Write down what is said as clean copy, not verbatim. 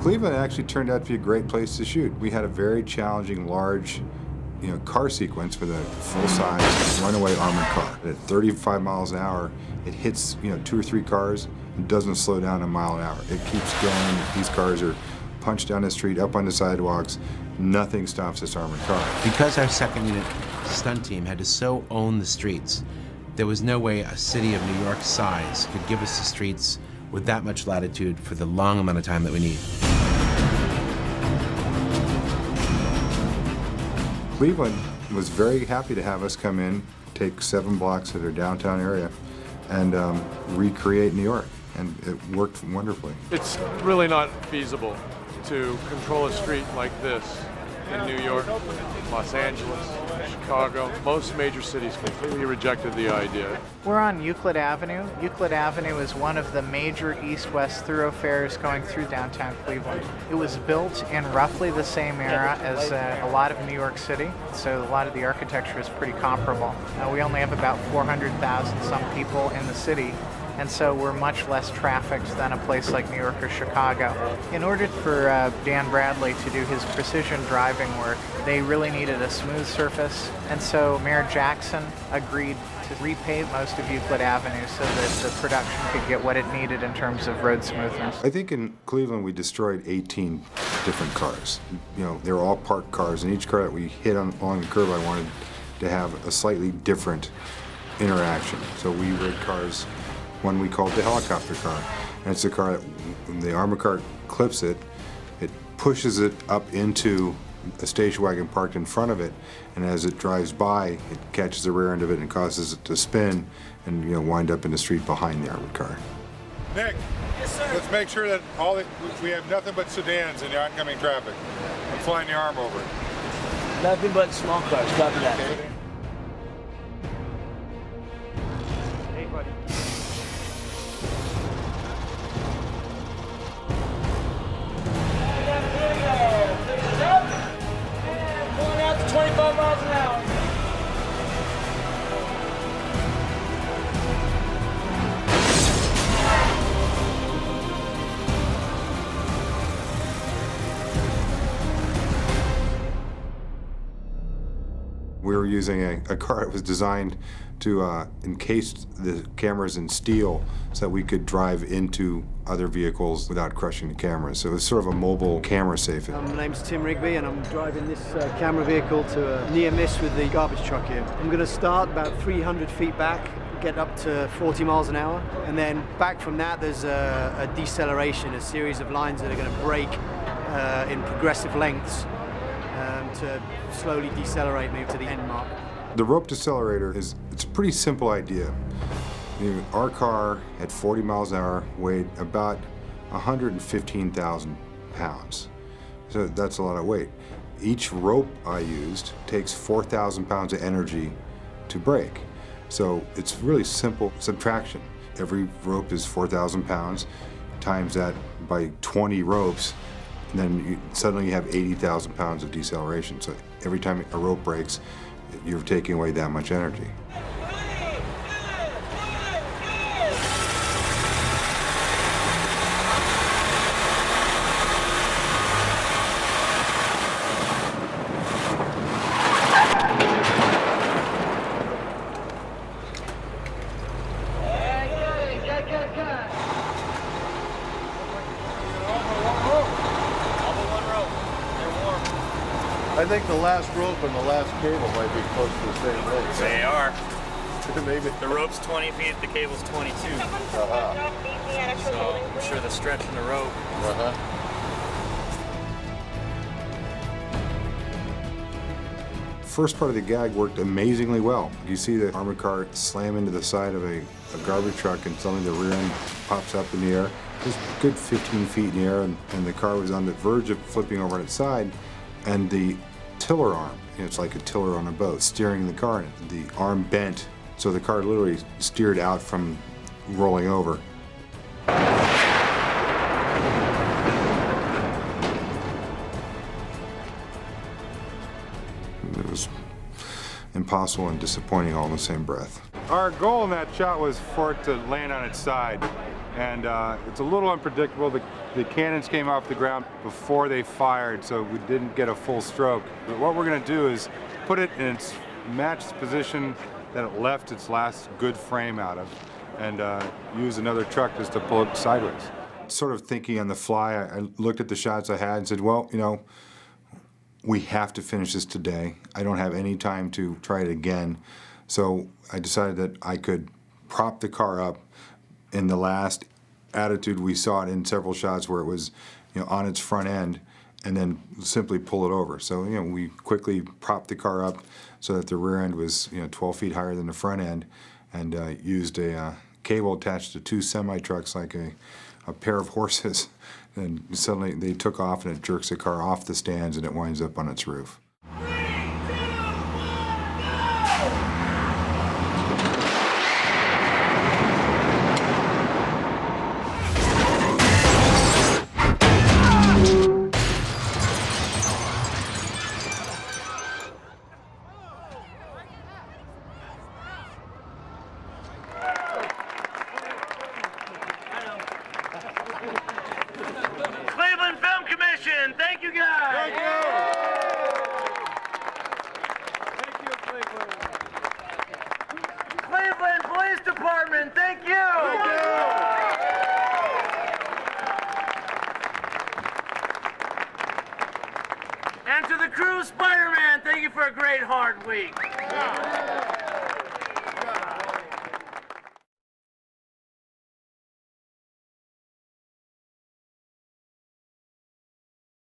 Cleveland actually turned out to be a great place to shoot. We had a very challenging, large, car sequence with a full-size runaway armored car. At 35 miles an hour, it hits, 2 or 3 cars and doesn't slow down a mile an hour. It keeps going. These cars are punched down the street, up on the sidewalks. Nothing stops this armored car. Because our second unit stunt team had to so own the streets, there was no way a city of New York's size could give us the streets with that much latitude for the long amount of time that we need. Cleveland was very happy to have us come in, take 7 blocks of their downtown area, and recreate New York, and it worked wonderfully. It's really not feasible to control a street like this in New York, Los Angeles, Chicago. Most major cities completely rejected the idea. We're on Euclid Avenue. Euclid Avenue is one of the major east-west thoroughfares going through downtown Cleveland. It was built in roughly the same era as a lot of New York City, so a lot of the architecture is pretty comparable. We only have about 400,000 some people in the city, and so we're much less trafficked than a place like New York or Chicago. In order for Dan Bradley to do his precision driving work, they really needed a smooth surface, and so Mayor Jackson agreed to repave most of Euclid Avenue so that the production could get what it needed in terms of road smoothness. I think in Cleveland we destroyed 18 different cars. They were all parked cars, and each car that we hit along the curb, I wanted to have a slightly different interaction. So we rid cars. One we called the helicopter car, and it's a car that when the armored car clips it, it pushes it up into a station wagon parked in front of it, and as it drives by, it catches the rear end of it and causes it to spin and wind up in the street behind the armored car. Nick, yes, sir. Let's make sure that we have nothing but sedans in the oncoming traffic. I'm flying the arm over it. Nothing but small cars. Copy that. Okay. Hey, buddy. Going out to 25 miles an hour. We were using a car that was designed to encase the cameras in steel so that we could drive into other vehicles without crushing the cameras. So it was sort of a mobile camera safe. My name's Tim Rigby, and I'm driving this camera vehicle to a near miss with the garbage truck here. I'm going to start about 300 feet back, get up to 40 miles an hour, and then back from that there's a deceleration, a series of lines that are going to break in progressive lengths to slowly decelerate me to the end mark. The rope decelerator it's a pretty simple idea. Our car at 40 miles an hour weighed about 115,000 pounds. So that's a lot of weight. Each rope I used takes 4,000 pounds of energy to break. So it's really simple subtraction. Every rope is 4,000 pounds, times that by 20 ropes, and then suddenly you have 80,000 pounds of deceleration. So every time a rope breaks, you're taking away that much energy. I think the last rope and the last cable might be close to the same length. They are. Maybe. The rope's 20 feet, the cable's 22. Uh-huh. So I'm sure the stretch in the rope. Uh-huh. First part of the gag worked amazingly well. You see the armored car slam into the side of a garbage truck, and suddenly the rear end pops up in the air. It was a good 15 feet in the air, and the car was on the verge of flipping over on its side, and the tiller arm, it's like a tiller on a boat, steering the car, and the arm bent, so the car literally steered out from rolling over. It was impossible and disappointing all in the same breath. Our goal in that shot was for it to land on its side and it's a little unpredictable. The cannons came off the ground before they fired, so we didn't get a full stroke. But what we're going to do is put it in its matched position that it left its last good frame out of, and use another truck just to pull it sideways. Sort of thinking on the fly, I looked at the shots I had and said, well, you know, we have to finish this today. I don't have any time to try it again. So I decided that I could prop the car up in the last attitude. We saw it in several shots where it was, you know, on its front end, and then simply pull it over. So, you know, we quickly propped the car up so that the rear end was, you know, 12 feet higher than the front end, and used a cable attached to two semi-trucks like a pair of horses. And suddenly they took off, and it jerks the car off the stands, and it winds up on its roof. Cleveland Film Commission, thank you guys. Thank you. Thank you, Cleveland. Cleveland Police Department, thank you. Thank you. And to the crew, Spider-Man, thank you for a great hard week.